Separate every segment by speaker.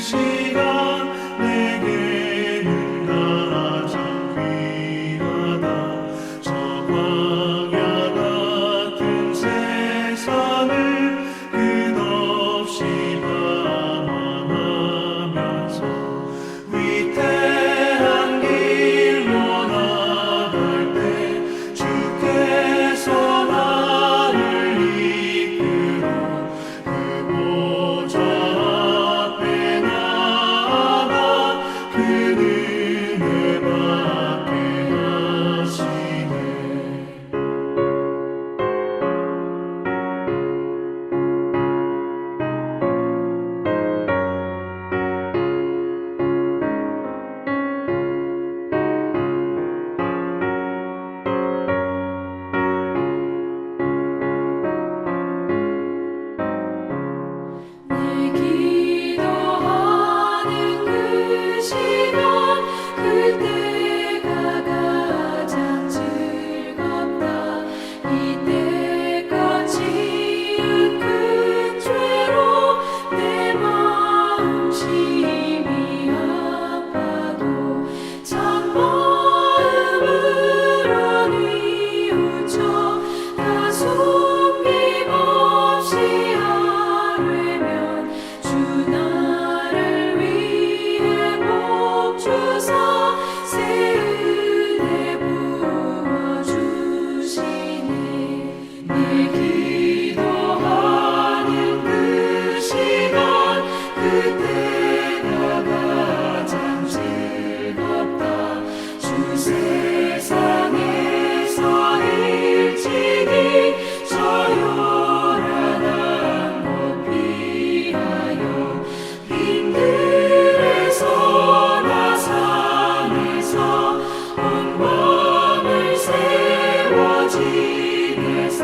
Speaker 1: 시간 내게는 가장 귀하다. 저 광야 같은 세상을 끝없이 방황하면서 위태한 길로 나갈 때 주께서 나를 이끌어 그 보좌 앞에 나아가 그 은혜 받게 하시네.
Speaker 2: 내 기도하는 그 시간 그때가 가장 즐겁다. 이때까지 큰 죄로 내 마음 심히 아파도 참마음으로 뉘우쳐 다 숨김없이 아뢰면 주 나를 위해 복 주사 새 은혜 부어주시네. 내 기도하는 그 시간 그때가 가장 즐겁다. 주 세상에서 일찍이 저 요란한 곳 피하여 빈들에서나 산에서 온 밤을 세워 지내사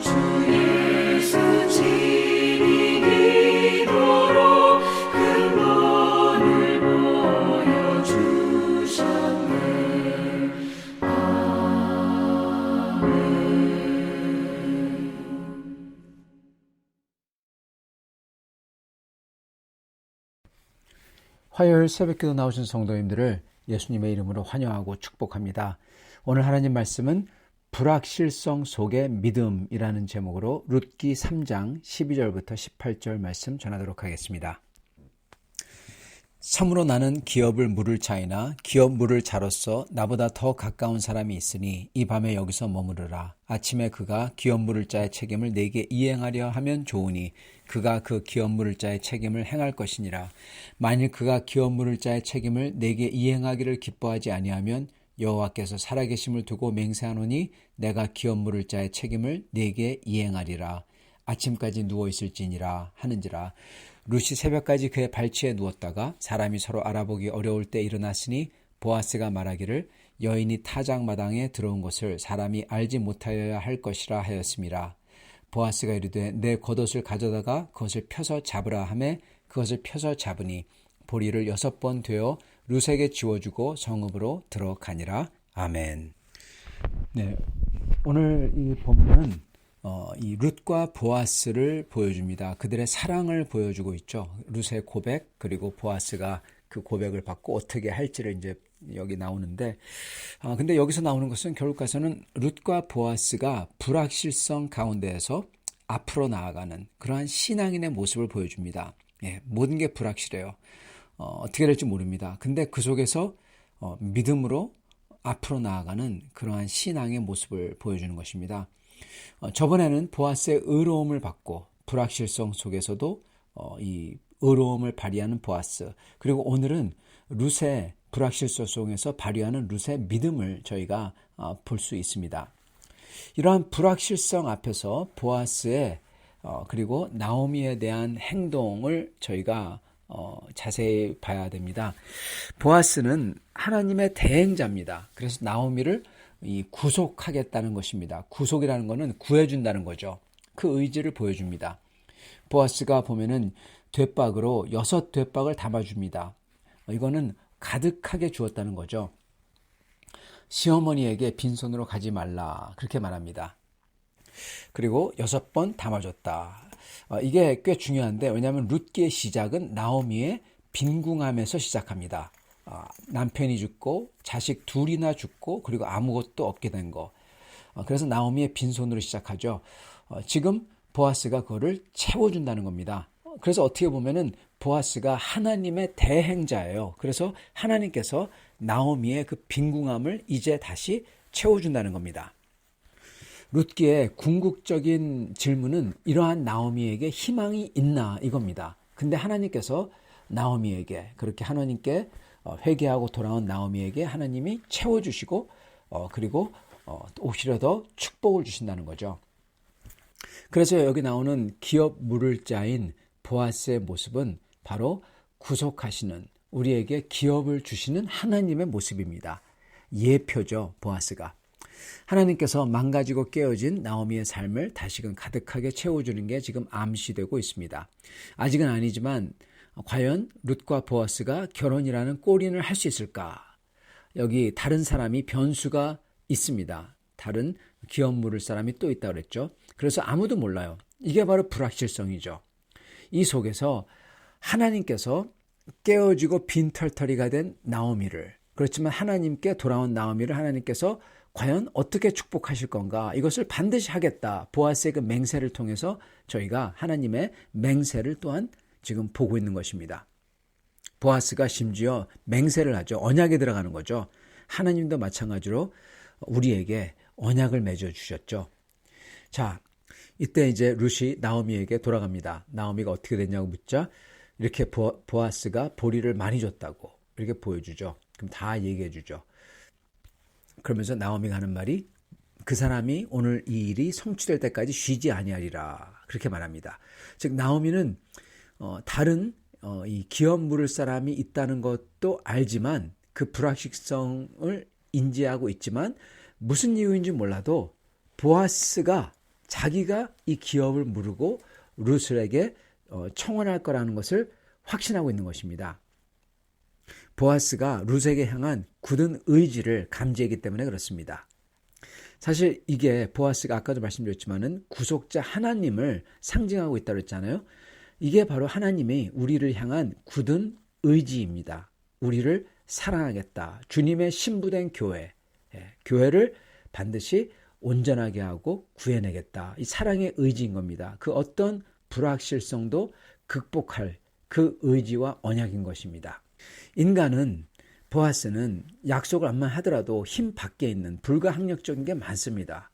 Speaker 2: 주 예수 친히 기도로 큰 본을 보여주셨네.
Speaker 3: 화요일 새벽기도 나오신 성도님들을 예수님의 이름으로 환영하고 축복합니다. 오늘 하나님 말씀은 불확실성 속의 믿음이라는 제목으로 룻기 3장 12절부터 18절 말씀 전하도록 하겠습니다. 참으로 나는 기업을 물을 자이나 기업 물을 자로서 나보다 더 가까운 사람이 있으니 이 밤에 여기서 머무르라. 아침에 그가 기업 물을 자의 책임을 내게 이행하려 하면 좋으니 그가 그 기업 물을 자의 책임을 행할 것이니라. 만일 그가 기업 물을 자의 책임을 내게 이행하기를 기뻐하지 아니하면 여호와께서 살아계심을 두고 맹세하노니 내가 기업 물을 자의 책임을 내게 이행하리라. 아침까지 누워있을지니라 하는지라. 룻이 새벽까지 그의 발치에 누웠다가 사람이 서로 알아보기 어려울 때 일어났으니 보아스가 말하기를 여인이 타작마당에 들어온 것을 사람이 알지 못하여야 할 것이라 하였습니다. 보아스가 이르되 내 겉옷을 가져다가 그것을 펴서 잡으라 하매 그것을 펴서 잡으니 보리를 6번 되어 룻에게 지워주고 성읍으로 들어가니라. 아멘. 네, 오늘 이 본문은 이 룻과 보아스를 보여줍니다. 그들의 사랑을 보여주고 있죠. 룻의 고백, 그리고 보아스가 그 고백을 받고 어떻게 할지를 이제 여기 나오는데, 근데 여기서 나오는 것은 결국 가서는 룻과 보아스가 불확실성 가운데에서 앞으로 나아가는 그러한 신앙인의 모습을 보여줍니다. 예, 모든 게 불확실해요. 어떻게 될지 모릅니다. 근데 그 속에서 믿음으로 앞으로 나아가는 그러한 신앙의 모습을 보여주는 것입니다. 저번에는 보아스의 의로움을 받고 불확실성 속에서도 이 의로움을 발휘하는 보아스, 그리고 오늘은 룻의 불확실성 속에서 발휘하는 룻의 믿음을 저희가 볼 수 있습니다. 이러한 불확실성 앞에서 보아스의 그리고 나오미에 대한 행동을 저희가 자세히 봐야 됩니다. 보아스는 하나님의 대행자입니다. 그래서 나오미를 구속하겠다는 것입니다. 구속이라는 것은 구해준다는 거죠. 그 의지를 보여줍니다. 보아스가 보면은 돛박으로 6돛박을 담아줍니다. 이거는 가득하게 주었다는 거죠. 시어머니에게 빈손으로 가지 말라 그렇게 말합니다. 그리고 6번 담아줬다. 이게 꽤 중요한데, 왜냐하면 룻기의 시작은 나오미의 빈궁함에서 시작합니다. 남편이 죽고 자식 둘이나 죽고 그리고 아무것도 없게 된 거. 그래서 나오미의 빈손으로 시작하죠. 지금 보아스가 그거를 채워준다는 겁니다. 그래서 어떻게 보면은 보아스가 하나님의 대행자예요. 그래서 하나님께서 나오미의 그 빈궁함을 이제 다시 채워준다는 겁니다. 룻기의 궁극적인 질문은 이러한 나오미에게 희망이 있나 이겁니다. 근데 하나님께서 나오미에게 그렇게 하나님께 회개하고 돌아온 나오미에게 하나님이 채워주시고 그리고 오히려 더 축복을 주신다는 거죠. 그래서 여기 나오는 기업 물을 자인 보아스의 모습은 바로 구속하시는 우리에게 기업을 주시는 하나님의 모습입니다. 예표죠, 보아스가. 하나님께서 망가지고 깨어진 나오미의 삶을 다시금 가득하게 채워주는 게 지금 암시되고 있습니다. 아직은 아니지만 과연 룻과 보아스가 결혼이라는 골인을 할 수 있을까? 여기 다른 사람이 변수가 있습니다. 다른 기업 물을 사람이 또 있다고 그랬죠. 그래서 아무도 몰라요. 이게 바로 불확실성이죠. 이 속에서 하나님께서 깨어지고 빈털터리가 된 나오미를, 그렇지만 하나님께 돌아온 나오미를 하나님께서 과연 어떻게 축복하실 건가? 이것을 반드시 하겠다. 보아스의 그 맹세를 통해서 저희가 하나님의 맹세를 또한 지금 보고 있는 것입니다. 보아스가 심지어 맹세를 하죠. 언약에 들어가는 거죠. 하나님도 마찬가지로 우리에게 언약을 맺어주셨죠. 자, 이때 이제 룻이 나오미에게 돌아갑니다. 나오미가 어떻게 됐냐고 묻자 이렇게 보아스가 보리를 많이 줬다고 이렇게 보여주죠. 그럼 다 얘기해 주죠. 그러면서 나오미가 하는 말이 그 사람이 오늘 이 일이 성취될 때까지 쉬지 아니하리라 그렇게 말합니다. 즉 나오미는 다른 이 기업 물을 사람이 있다는 것도 알지만 그 불확실성을 인지하고 있지만 무슨 이유인지 몰라도 보아스가 자기가 이 기업을 물고 룻에게 청혼할 거라는 것을 확신하고 있는 것입니다. 보아스가 룻에게 향한 굳은 의지를 감지했기 때문에 그렇습니다. 사실 이게 보아스가 아까도 말씀드렸지만은 구속자 하나님을 상징하고 있다고 했잖아요. 이게 바로 하나님이 우리를 향한 굳은 의지입니다. 우리를 사랑하겠다. 주님의 신부된 교회, 교회를 반드시 온전하게 하고 구해내겠다. 이 사랑의 의지인 겁니다. 그 어떤 불확실성도 극복할 그 의지와 언약인 것입니다. 인간은 보아스는 약속을 안만 하더라도 힘 밖에 있는 불가항력적인 게 많습니다.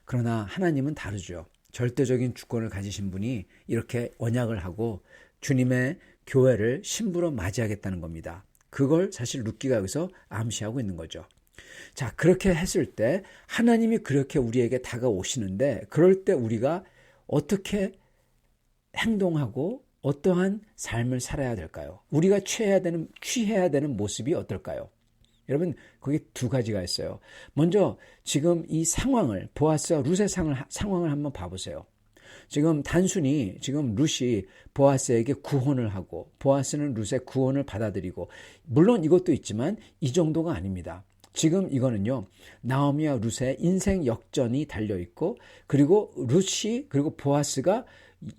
Speaker 3: 그러나 하나님은 다르죠. 절대적인 주권을 가지신 분이 이렇게 언약을 하고 주님의 교회를 신부로 맞이하겠다는 겁니다. 그걸 사실 룻기가 여기서 암시하고 있는 거죠. 자, 그렇게 했을 때 하나님이 그렇게 우리에게 다가오시는데 그럴 때 우리가 어떻게 행동하고 어떠한 삶을 살아야 될까요? 우리가 취해야 되는 모습이 어떨까요? 여러분, 거기 두 가지가 있어요. 먼저 지금 이 상황을, 보아스와 룻의 상황을 한번 봐보세요. 지금 단순히 지금 룻이 보아스에게 구혼을 하고 보아스는 룻의 구혼을 받아들이고, 물론 이것도 있지만 이 정도가 아닙니다. 지금 이거는요, 나오미와 룻의 인생 역전이 달려있고, 그리고 룻이 그리고 보아스가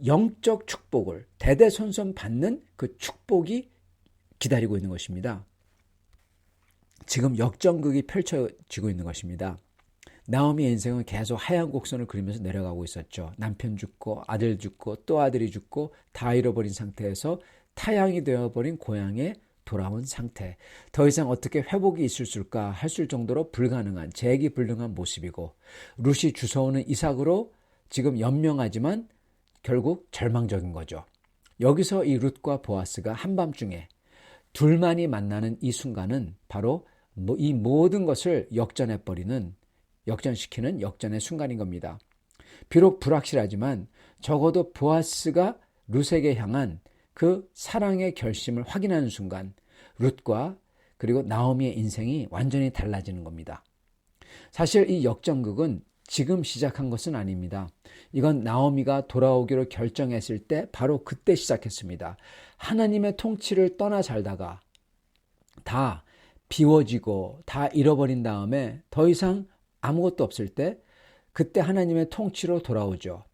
Speaker 3: 영적 축복을 대대손손 받는 그 축복이 기다리고 있는 것입니다. 지금 역전극이 펼쳐지고 있는 것입니다. 나오미의 인생은 계속 하얀 곡선을 그리면서 내려가고 있었죠. 남편 죽고 아들 죽고 또 아들이 죽고 다 잃어버린 상태에서 타양이 되어버린 고향에 돌아온 상태. 더 이상 어떻게 회복이 있을까 했을 정도로 불가능한, 재기불능한 모습이고, 룻이 주워오는 이삭으로 지금 연명하지만 결국 절망적인 거죠. 여기서 이 룻과 보아스가 한밤중에 둘만이 만나는 이 순간은 바로 이 모든 것을 역전시키는 역전의 순간인 겁니다. 비록 불확실하지만 적어도 보아스가 룻에게 향한 그 사랑의 결심을 확인하는 순간 룻과 그리고 나오미의 인생이 완전히 달라지는 겁니다. 사실 이 역전극은 지금 시작한 것은 아닙니다. 이건 나오미가 돌아오기로 결정했을 때 바로 그때 시작했습니다. 하나님의 통치를 떠나 살다가 다 비워지고 다 잃어버린 다음에 더 이상 아무것도 없을 때 그때 하나님의 통치로 돌아오죠.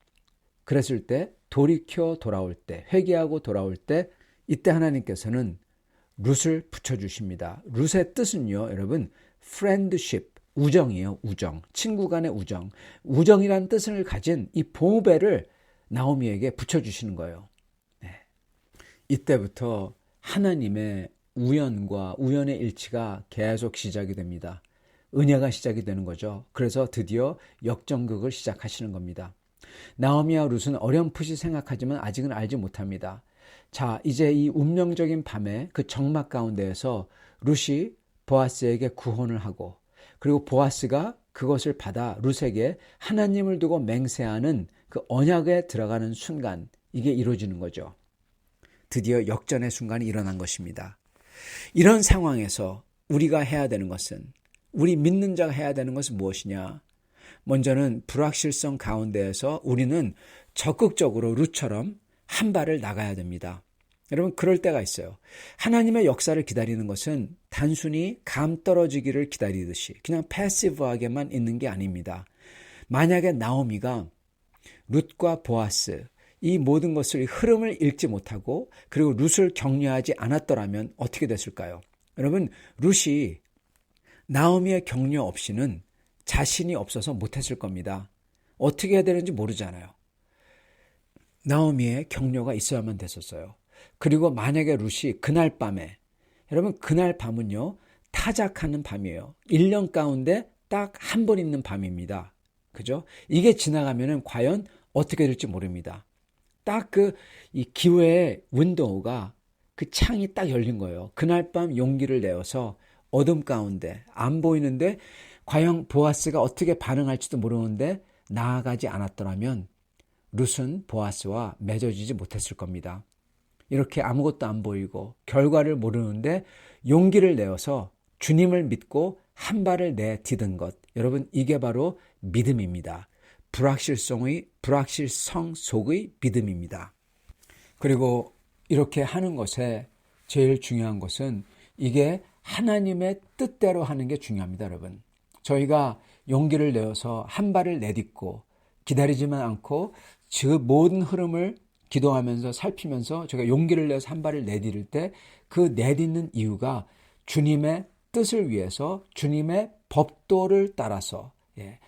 Speaker 3: 그랬을 때 돌이켜 돌아올 때 회개하고 돌아올 때 이때 하나님께서는 룻을 붙여주십니다. 룻의 뜻은요, 여러분, friendship, 우정이에요. 우정, 친구 간의 우정. 우정이란 뜻을 가진 이 보배를 나오미에게 붙여주시는 거예요. 네. 이때부터 하나님의 우연과 우연의 일치가 계속 시작이 됩니다. 은혜가 시작이 되는 거죠. 그래서 드디어 역전극을 시작하시는 겁니다. 나오미와 룻은 어렴풋이 생각하지만 아직은 알지 못합니다. 자, 이제 이 운명적인 밤에 그 적막 가운데에서 룻이 보아스에게 구혼을 하고, 그리고 보아스가 그것을 받아 룻에게 하나님을 두고 맹세하는 그 언약에 들어가는 순간, 이게 이루어지는 거죠. 드디어 역전의 순간이 일어난 것입니다. 이런 상황에서 우리가 해야 되는 것은, 우리 믿는 자가 해야 되는 것은 무엇이냐? 먼저는 불확실성 가운데에서 우리는 적극적으로 룻처럼 한 발을 나가야 됩니다. 여러분, 그럴 때가 있어요. 하나님의 역사를 기다리는 것은 단순히 감 떨어지기를 기다리듯이 그냥 패시브하게만 있는 게 아닙니다. 만약에 나오미가 룻과 보아스, 이 모든 것을, 흐름을 읽지 못하고 그리고 룻을 격려하지 않았더라면 어떻게 됐을까요? 여러분, 룻이 나오미의 격려 없이는 자신이 없어서 못했을 겁니다. 어떻게 해야 되는지 모르잖아요. 나오미의 격려가 있어야만 됐었어요. 그리고 만약에 룻이 그날 밤에, 여러분, 그날 밤은요, 타작하는 밤이에요. 1년 가운데 딱 한 번 있는 밤입니다. 그죠? 이게 지나가면은 과연 어떻게 될지 모릅니다. 딱 이 기회의 윈도우가, 그 창이 딱 열린 거예요. 그날 밤 용기를 내어서 어둠 가운데 안 보이는데 과연 보아스가 어떻게 반응할지도 모르는데 나아가지 않았더라면 룻은 보아스와 맺어지지 못했을 겁니다. 이렇게 아무것도 안 보이고 결과를 모르는데 용기를 내어서 주님을 믿고 한 발을 내디딘 것, 여러분, 이게 바로 믿음입니다. 불확실성 속의 믿음입니다. 그리고 이렇게 하는 것에 제일 중요한 것은 이게 하나님의 뜻대로 하는 게 중요합니다, 여러분. 저희가 용기를 내어서 한 발을 내딛고 기다리지만 않고 그 모든 흐름을 기도하면서 살피면서 제가 용기를 내서 한 발을 내디딜 때 그 내딛는 이유가 주님의 뜻을 위해서, 주님의 법도를 따라서,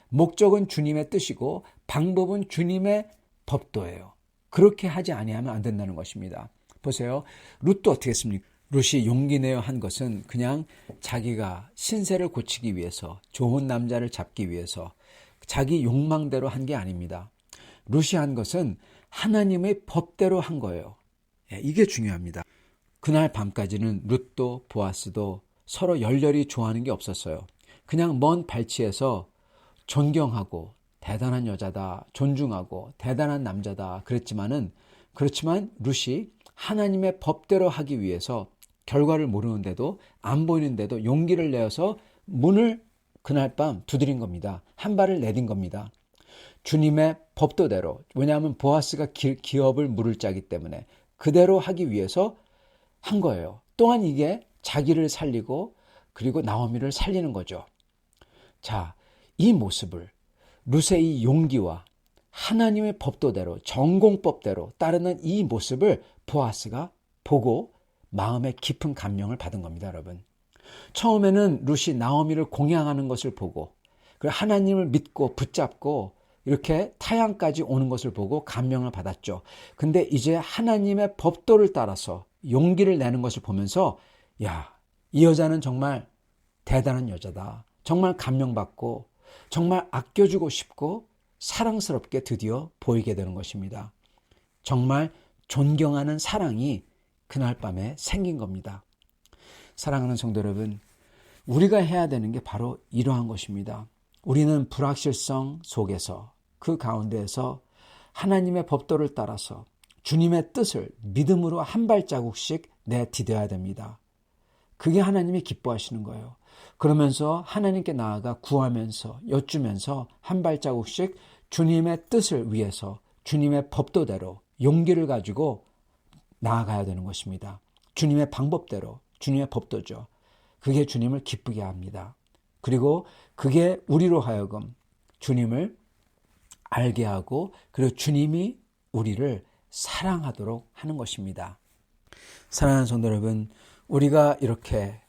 Speaker 3: 목적은 주님의 뜻이고 방법은 주님의 법도예요. 그렇게 하지 아니하면 안 된다는 것입니다. 보세요. 룻도 어떻게 했습니까? 룻이 용기 내어 한 것은 그냥 자기가 신세를 고치기 위해서, 좋은 남자를 잡기 위해서 자기 욕망대로 한 게 아닙니다. 룻이 한 것은 하나님의 법대로 한 거예요. 이게 중요합니다. 그날 밤까지는 룻도 보아스도 서로 열렬히 좋아하는 게 없었어요. 그냥 먼 발치에서 존경하고 대단한 여자다, 존중하고 대단한 남자다 그렇지만 룻이 하나님의 법대로 하기 위해서 결과를 모르는데도, 안 보이는데도 용기를 내어서 문을 그날 밤 두드린 겁니다. 한 발을 내딘 겁니다. 주님의 법도대로, 왜냐하면 보아스가 기업을 물을 짜기 때문에 그대로 하기 위해서 한 거예요. 또한 이게 자기를 살리고 그리고 나오미를 살리는 거죠. 자, 이 모습을, 룻의 이 용기와 하나님의 법도대로, 전공법대로 따르는 이 모습을 보아스가 보고 마음에 깊은 감명을 받은 겁니다, 여러분. 처음에는 룻이 나오미를 공양하는 것을 보고, 그리고 하나님을 믿고 붙잡고 이렇게 타향까지 오는 것을 보고 감명을 받았죠. 근데 이제 하나님의 법도를 따라서 용기를 내는 것을 보면서, 야, 이 여자는 정말 대단한 여자다. 정말 감명받고 정말 아껴주고 싶고 사랑스럽게 드디어 보이게 되는 것입니다. 정말 존경하는 사랑이 그날 밤에 생긴 겁니다. 사랑하는 성도 여러분, 우리가 해야 되는 게 바로 이러한 것입니다. 우리는 불확실성 속에서, 그 가운데에서 하나님의 법도를 따라서 주님의 뜻을 믿음으로 한 발자국씩 내디뎌야 됩니다. 그게 하나님이 기뻐하시는 거예요. 그러면서 하나님께 나아가 구하면서 여쭈면서 한 발자국씩 주님의 뜻을 위해서 주님의 법도대로 용기를 가지고 나아가야 되는 것입니다. 주님의 방법대로, 주님의 법도죠. 그게 주님을 기쁘게 합니다. 그리고 그게 우리로 하여금 주님을 알게 하고, 그리고 주님이 우리를 사랑하도록 하는 것입니다. 사랑하는 성도 여러분, 우리가 이렇게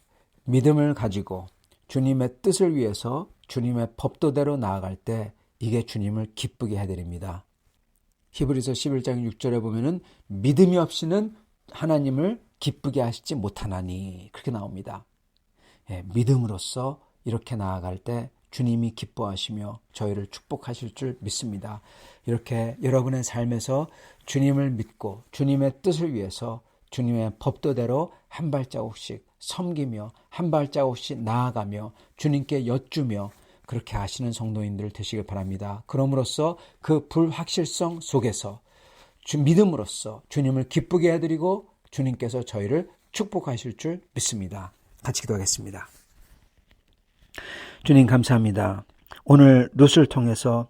Speaker 3: 믿음을 가지고 주님의 뜻을 위해서 주님의 법도대로 나아갈 때 이게 주님을 기쁘게 해드립니다. 히브리서 11장 6절에 보면은 믿음이 없이는 하나님을 기쁘게 하시지 못하나니 그렇게 나옵니다. 믿음으로써 이렇게 나아갈 때 주님이 기뻐하시며 저희를 축복하실 줄 믿습니다. 이렇게 여러분의 삶에서 주님을 믿고 주님의 뜻을 위해서 주님의 법도대로 한 발자국씩 섬기며 한 발자국씩 나아가며 주님께 여쭈며 그렇게 하시는 성도인들 되시길 바랍니다. 그럼으로써 그 불확실성 속에서 믿음으로써 주님을 기쁘게 해드리고 주님께서 저희를 축복하실 줄 믿습니다. 같이 기도하겠습니다. 주님 감사합니다. 오늘 룻을 통해서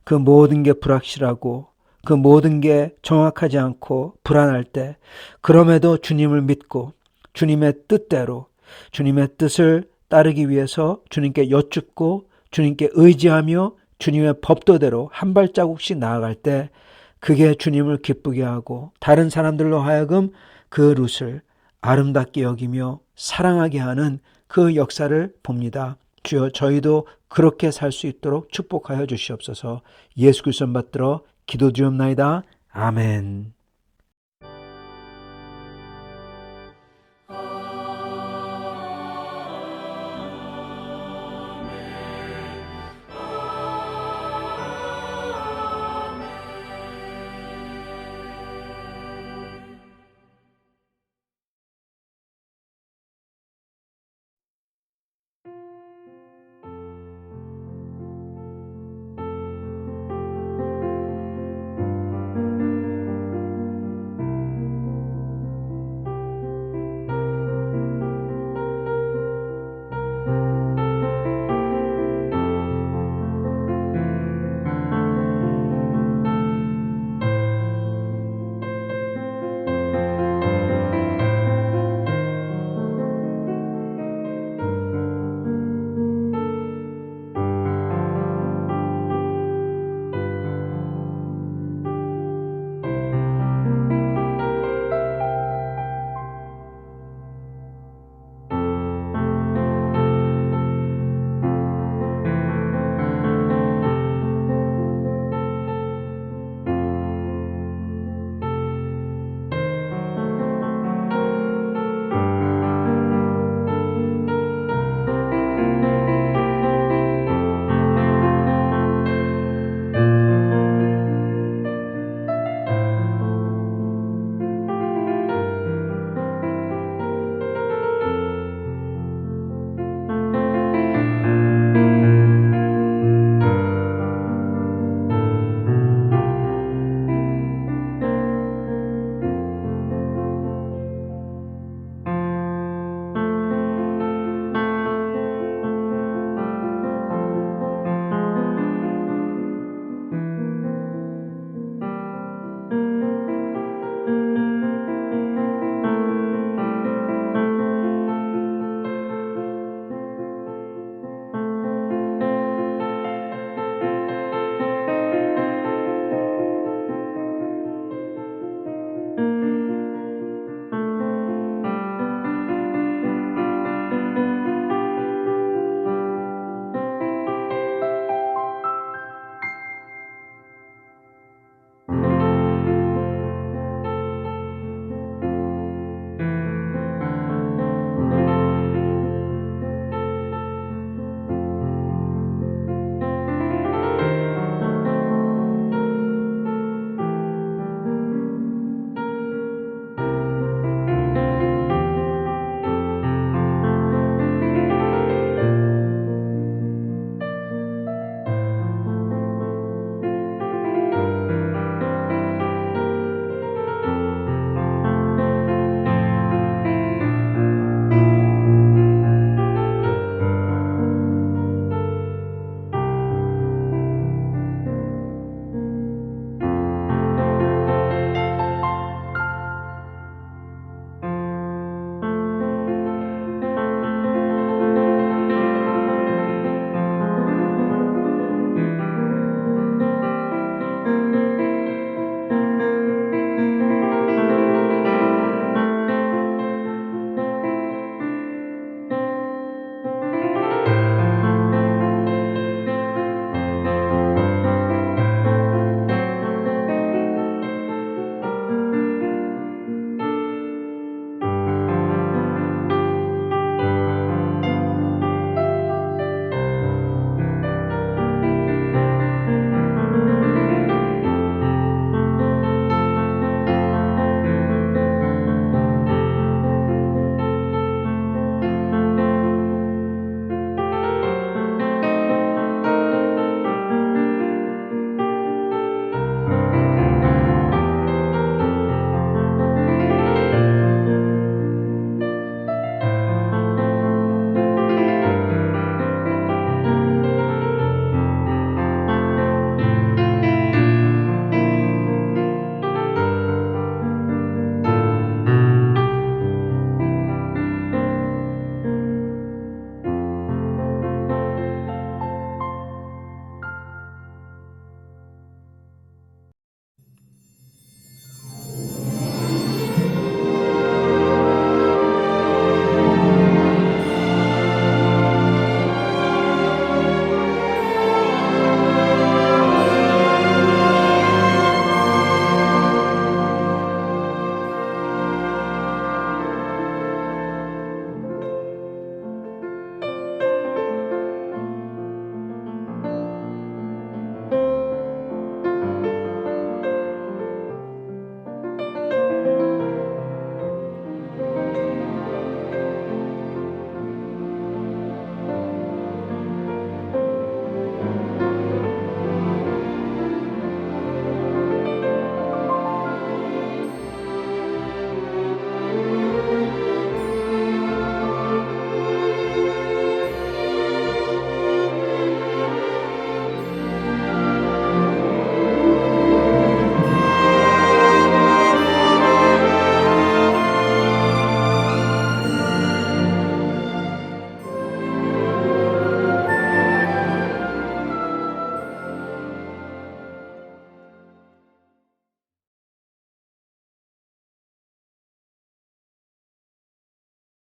Speaker 3: 그 모든 게 불확실하고 그 모든 게 정확하지 않고 불안할 때 그럼에도 주님을 믿고 주님의 뜻대로 주님의 뜻을 따르기 위해서 주님께 여쭙고 주님께 의지하며 주님의 법도대로 한 발자국씩 나아갈 때 그게 주님을 기쁘게 하고 다른 사람들로 하여금 그 룻을 아름답게 여기며 사랑하게 하는 그 역사를 봅니다. 주여 저희도 그렇게 살 수 있도록 축복하여 주시옵소서. 예수 그리스도 받들어 기도드리옵나이다. 아멘.